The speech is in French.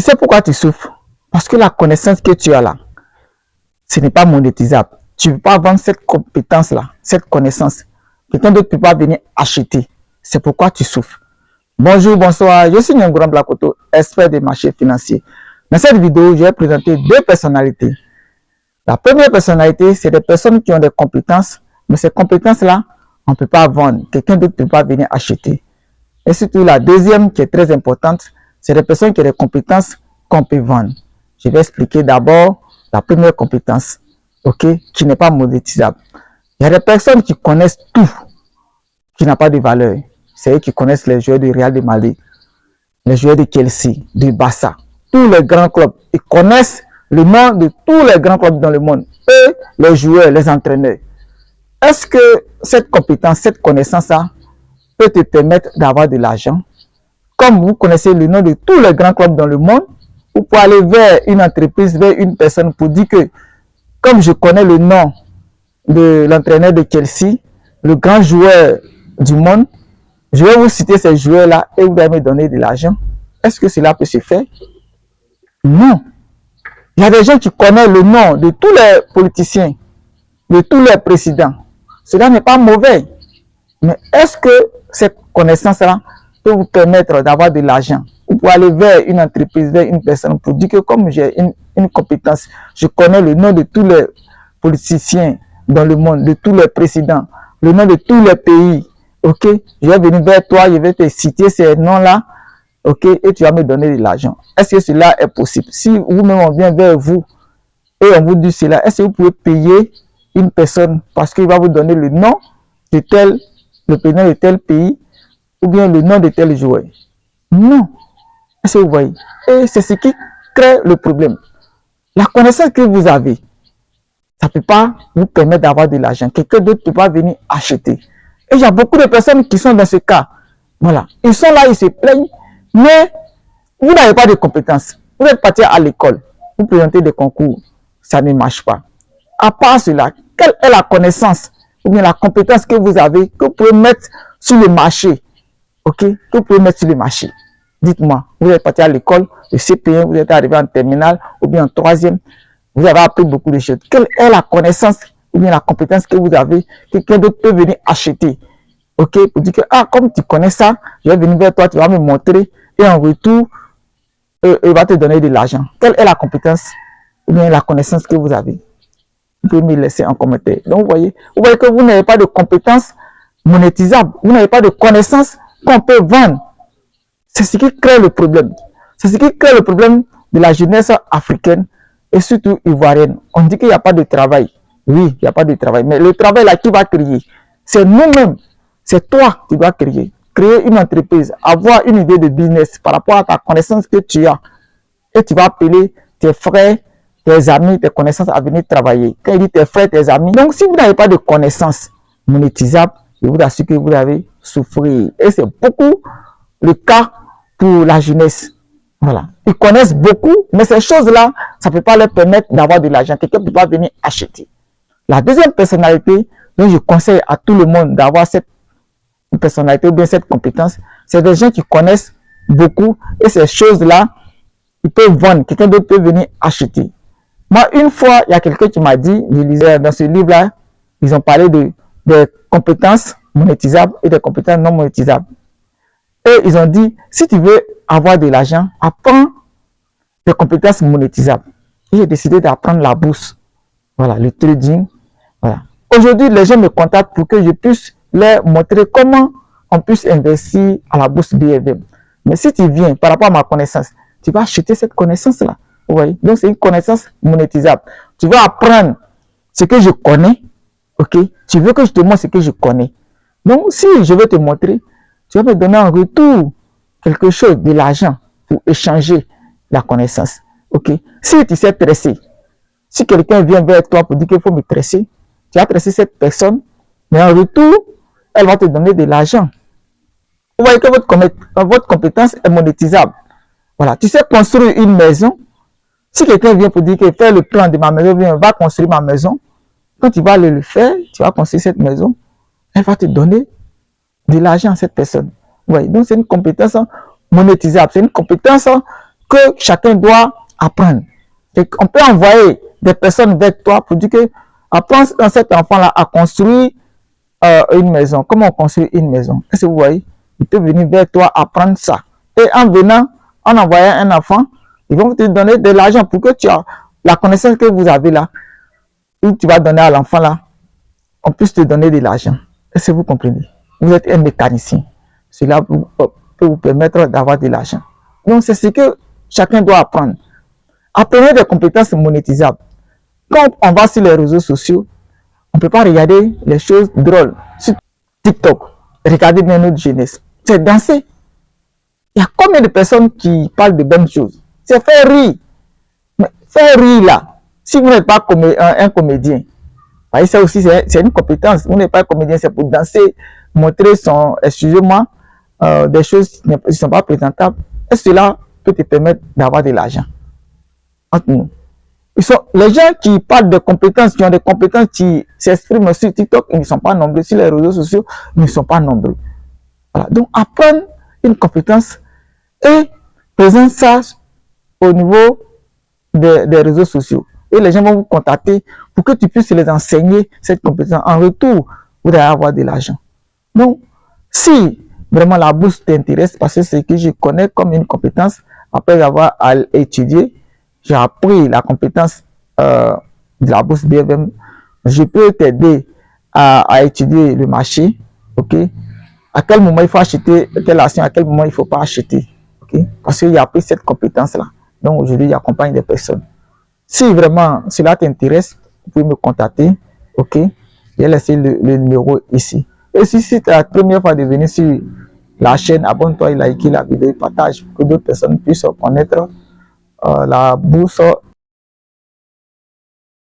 Tu sais pourquoi tu souffres? Parce que la connaissance que tu as là, ce n'est pas monétisable. Tu ne peux pas vendre cette compétence-là, cette connaissance. Quelqu'un d'autre ne peut pas venir acheter. C'est pourquoi tu souffres. Bonjour, bonsoir. Je suis Nyangouran Blakoto, expert des marchés financiers. Dans cette vidéo, je vais présenter deux personnalités. La première personnalité, c'est des personnes qui ont des compétences, mais ces compétences-là, on ne peut pas vendre. Quelqu'un d'autre ne peut pas venir acheter. Et surtout, la deuxième, qui est très importante, c'est des personnes qui ont des compétences qu'on peut vendre. Je vais expliquer d'abord la première compétence, qui n'est pas monétisable. Il y a des personnes qui connaissent tout, qui n'a pas de valeur. C'est eux qui connaissent les joueurs du Real de Madrid, les joueurs de Chelsea, du Barça, tous les grands clubs. Ils connaissent le nom de tous les grands clubs dans le monde. Et les joueurs, les entraîneurs. Est-ce que cette compétence, cette connaissance-là peut te permettre d'avoir de l'argent? Comme vous connaissez le nom de tous les grands clubs dans le monde, vous pouvez aller vers une entreprise, vers une personne pour dire que, comme je connais le nom de l'entraîneur de Chelsea, le grand joueur du monde, je vais vous citer ces joueurs-là et vous allez me donner de l'argent. Est-ce que cela peut se faire? Non. Il y a des gens qui connaissent le nom de tous les politiciens, de tous les présidents. Cela n'est pas mauvais. Mais est-ce que cette connaissance-là peut vous permettre d'avoir de l'argent? Vous pouvez aller vers une entreprise, vers une personne pour dire que comme j'ai une compétence, je connais le nom de tous les politiciens dans le monde, de tous les présidents, le nom de tous les pays. Je vais venir vers toi, je vais te citer ces noms-là, et tu vas me donner de l'argent. Est-ce que cela est possible? Si vous-même on vient vers vous et on vous dit cela, est-ce que vous pouvez payer une personne parce qu'il va vous donner le nom de le président de tel pays ou bien le nom de tel joueur? Non. Est-ce que vous voyez? Et c'est ce qui crée le problème. La connaissance que vous avez, ça ne peut pas vous permettre d'avoir de l'argent. Quelqu'un d'autre ne peut pas venir acheter. Et il y a beaucoup de personnes qui sont dans ce cas. Voilà. Ils sont là, ils se plaignent, mais vous n'avez pas de compétences. Vous êtes parti à l'école, vous présentez des concours, ça ne marche pas. À part cela, quelle est la connaissance ou bien la compétence que vous avez, que vous pouvez mettre sur le marché? Que vous pouvez mettre sur le marché? Dites-moi, vous êtes parti à l'école, le CP1, vous êtes arrivé en terminale ou bien en troisième, vous avez appris beaucoup de choses. Quelle est la connaissance ou bien la compétence que vous avez, que quelqu'un d'autre peut venir acheter? Pour dire que, comme tu connais ça, je vais venir vers toi, tu vas me montrer, et en retour, il va te donner de l'argent. Quelle est la compétence ou bien la connaissance que vous avez? Vous pouvez me laisser en commentaire. Donc, vous voyez que vous n'avez pas de compétences monétisables, vous n'avez pas de connaissances qu'on peut vendre. C'est ce qui crée le problème. C'est ce qui crée le problème de la jeunesse africaine et surtout ivoirienne. On dit qu'il n'y a pas de travail. Oui, il n'y a pas de travail. Mais le travail là, qui va créer? C'est nous-mêmes. C'est toi qui dois créer. Créer une entreprise, avoir une idée de business par rapport à ta connaissance que tu as. Et tu vas appeler tes frères, tes amis, tes connaissances à venir travailler. Quand il dit tes frères, tes amis. Donc, si vous n'avez pas de connaissances monétisables, je vous assure que vous allez souffrir. Et c'est beaucoup le cas pour la jeunesse. Voilà. Ils connaissent beaucoup, mais ces choses-là, ça ne peut pas leur permettre d'avoir de l'argent. Quelqu'un ne peut pas venir acheter. La deuxième personnalité dont je conseille à tout le monde d'avoir cette personnalité ou bien cette compétence, c'est des gens qui connaissent beaucoup et ces choses-là, ils peuvent vendre. Quelqu'un d'autre peut venir acheter. Moi, une fois, il y a quelqu'un qui m'a dit, je lisais dans ce livre-là, ils ont parlé des compétences monétisables et des compétences non monétisables. Et ils ont dit, si tu veux avoir de l'argent, apprends des compétences monétisables. Et j'ai décidé d'apprendre la bourse. Voilà, le trading. Voilà. Aujourd'hui, les gens me contactent pour que je puisse leur montrer comment on puisse investir à la bourse BFM. Mais si tu viens par rapport à ma connaissance, tu vas acheter cette connaissance-là. Vous voyez? Donc, c'est une connaissance monétisable. Tu vas apprendre ce que je connais. Tu veux que je te montre ce que je connais. Donc, si je veux te montrer, tu vas me donner en retour quelque chose, de l'argent, pour échanger la connaissance. Si tu sais tresser, si quelqu'un vient vers toi pour dire qu'il faut me tresser, tu vas tresser cette personne, mais en retour, elle va te donner de l'argent. Vous voyez que votre compétence est monétisable. Voilà, tu sais construire une maison. Si quelqu'un vient pour dire qu'il fait le plan de ma maison, va construire ma maison, quand tu vas aller le faire, tu vas construire cette maison, elle va te donner de l'argent à cette personne. Oui, donc c'est une compétence monétisable. C'est une compétence que chacun doit apprendre. On peut envoyer des personnes vers toi pour dire que apprends à cet enfant-là à construire une maison. Comment on construit une maison? Est-ce que vous voyez? Il peut venir vers toi apprendre ça. Et en venant, en envoyant un enfant, ils vont te donner de l'argent pour que tu aies la connaissance que vous avez là, où tu vas donner à l'enfant là, on puisse te donner de l'argent. Est-ce que vous comprenez? Vous êtes un mécanicien. Cela peut vous permettre d'avoir de l'argent. Donc, c'est ce que chacun doit apprendre. Apprenez des compétences monétisables. Quand on va sur les réseaux sociaux, on ne peut pas regarder les choses drôles. Sur TikTok, regardez bien notre jeunesse. C'est danser. Il y a combien de personnes qui parlent de bonnes choses? C'est faire rire. Mais faire rire là, si vous n'êtes pas un comédien, ça aussi c'est une compétence. Vous n'êtes pas un comédien, c'est pour danser, montrer son, excusez-moi, des choses qui ne sont pas présentables. Et cela peut te permettre d'avoir de l'argent. Entre nous. Les gens qui parlent de compétences, qui ont des compétences, qui s'expriment sur TikTok, ils ne sont pas nombreux. Sur les réseaux sociaux, ils ne sont pas nombreux. Voilà. Donc, apprendre une compétence et présenter ça au niveau des réseaux sociaux. Et les gens vont vous contacter pour que tu puisses les enseigner cette compétence. En retour, vous allez avoir de l'argent. Donc, si vraiment la bourse t'intéresse, parce que c'est ce que je connais comme une compétence, après avoir étudié, j'ai appris la compétence de la bourse BFM. Je peux t'aider à étudier le marché, ok? À quel moment il faut acheter telle action, à quel moment il ne faut pas acheter, ok? Parce qu'il y a appris cette compétence-là. Donc aujourd'hui, j'accompagne des personnes. Si vraiment cela t'intéresse, vous pouvez me contacter, ok? J'ai laissé le numéro ici. Et si c'est la première fois de venir sur la chaîne, abonne-toi et like la vidéo et partage pour que d'autres personnes puissent connaître la bourse